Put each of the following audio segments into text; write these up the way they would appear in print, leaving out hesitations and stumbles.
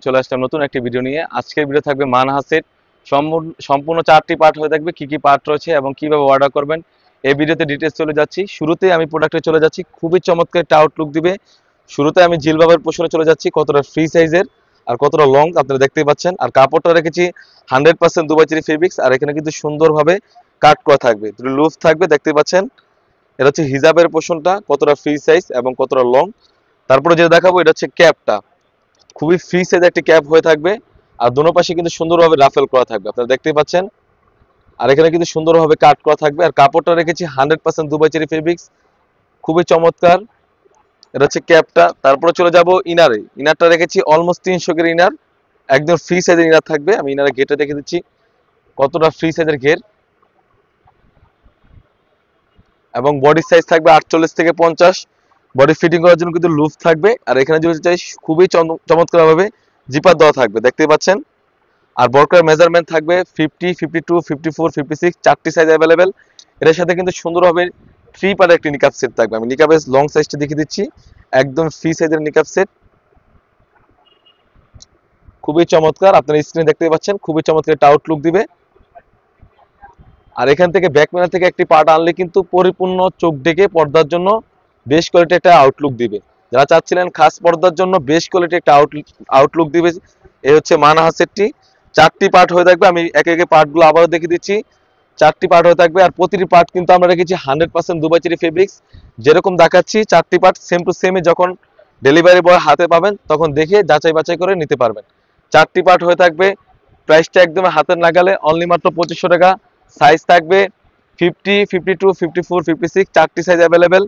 চলে আসলাম নতুন একটি ভিডিও নিয়ে। আজকের ভিডিও থাকবে মানহা সেট, সম্পূর্ণ 4টি পার্ট হয়ে থাকবে। কি কি পার্ট রয়েছে এবং কিভাবে অর্ডার করবেন এই ভিডিওতে ডিটেলস চলে যাচ্ছি। শুরুতে আমি প্রোডাক্টে চলে যাচ্ছি, খুবই চমৎকার একটা আউটলুক দিবে। শুরুতে আমি জিলবাবের পোর্শনে চলে যাচ্ছি, কতটা ফ্রি সাইজের আর কতটা লং আপনারা দেখতেই পাচ্ছেন। আর কাপড়টা রেখেছি 100% দুবাই চেরি ফেব্রিক্স, আর এখানে কিন্তু সুন্দরভাবে কাট করা থাকবে, লুজ থাকবে, দেখতেই পাচ্ছেন। এটা হচ্ছে হিজাবের পোর্শনটা, কতটা ফ্রি সাইজ এবং কতটা লং। তারপরে যেটা দেখাবো এটা হচ্ছে ক্যাপটা, খুবই ফ্রি সাইজ একটি ক্যাপ হয়ে থাকবে। আর দোনো পাশে কিন্তু সুন্দরভাবে রাফেল করা থাকবে, আপনারা দেখতেই পাচ্ছেন। আর এখানে কিন্তু সুন্দরভাবে কাট করা থাকবে। আর কাপড়টা রেখেছি 100% দুবাই চেরি ফেব্রিক্স, খুবই চমৎকার। এটা হচ্ছে ক্যাপটা। তারপরে চলে যাব ইনারে। ইনারটা রেখেছি অলমোস্ট 300 এর ইনার, একদম ফ্রি সাইজের ইনার থাকবে। আমি ইনারের ঘেরটা দেখে দিচ্ছি, কতটা ফ্রি সাইজের ঘের, এবং বডি সাইজ থাকবে 48 থেকে 50। বডি ফিটিং করার জন্য কিন্তু লুজ থাকবে। আর এখানে যদি চাই খুবই চমৎকার ভাবে জিপার দেওয়া থাকবে, দেখতেই পাচ্ছেন। আর বরকার মেজারমেন্ট থাকবে 50, 52, 54, 56, 4টি সাইজ অ্যাভেলেবেল। এর সাথে কিন্তু সুন্দরভাবে 3 পার্টের একটি নিকাপ সেট থাকবে। আমি নিকাপের লং সাইজটা দেখিয়ে দিচ্ছি, একদম ফ্রি সাইজের নিকাপ সেট, খুবই চমৎকার। আপনারা স্ক্রিনে দেখতে পাচ্ছেন, খুবই চমৎকার একটা আউটলুক দিবে। আর এখান থেকে ব্যাক প্যানেল থেকে একটি পার্ট আনলে কিন্তু পরিপূর্ণ চোখ ডেকে পর্দার জন্য বেশ কোয়ালিটি একটা আউটলুক দিবে। যারা চাচ্ছিলেন খাস পর্দার জন্য বেশ কোয়ালিটি একটা আউটলুক দিবে, এই হচ্ছে মানহা সেটটি। 4টি পার্ট হয়ে থাকবে। আমি একে একে পার্টগুলো আবারও দেখিয়ে দিচ্ছি। 4টি পার্ট হয়ে থাকবে, আর প্রতিটি পার্ট কিন্তু আমরা রেখেছি 100% দুবাই চেরি ফেব্রিক্স। যেরকম দেখাচ্ছি 4টি পার্ট সেম টু সেমই যখন ডেলিভারি বয় হাতে পাবেন তখন দেখে যাচাই বাছাই করে নিতে পারবেন। 4টি পার্ট হয়ে থাকবে। প্রাইসটা একদম হাতের নাগালে, অনলি মাত্র 2500 টাকা। সাইজ থাকবে 50, 52, 54, 56, 4টি সাইজ অ্যাভেলেবেল।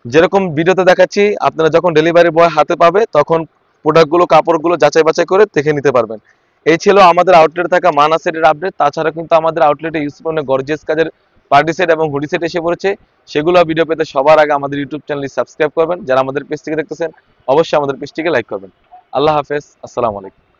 যেরকম ভিডিওতে দেখাচ্ছি, আপনারা যখন ডেলিভারি বয় হাতে পাবে তখন প্রোডাক্টগুলো, কাপড়গুলো যাচাই বাছাই করে দেখে নিতে পারবেন। এই ছিল আমাদের আউটলেটে থাকা মানহা সেটের আপডেট। তাছাড়া কিন্তু আমাদের আউটলেটে ইউসুফ গর্জিয়াস কাজের পার্টি সেট এবং হুডি সেট এসে পড়েছে। সেগুলো ভিডিও পেতে সবার আগে আমাদের ইউটিউব চ্যানেলটি সাবস্ক্রাইব করবেন। যারা আমাদের পেজ থেকে দেখতেছেন অবশ্যই আমাদের পেজটিকে লাইক করবেন। আল্লাহ হাফেজ, আসসালামু আলাইকুম।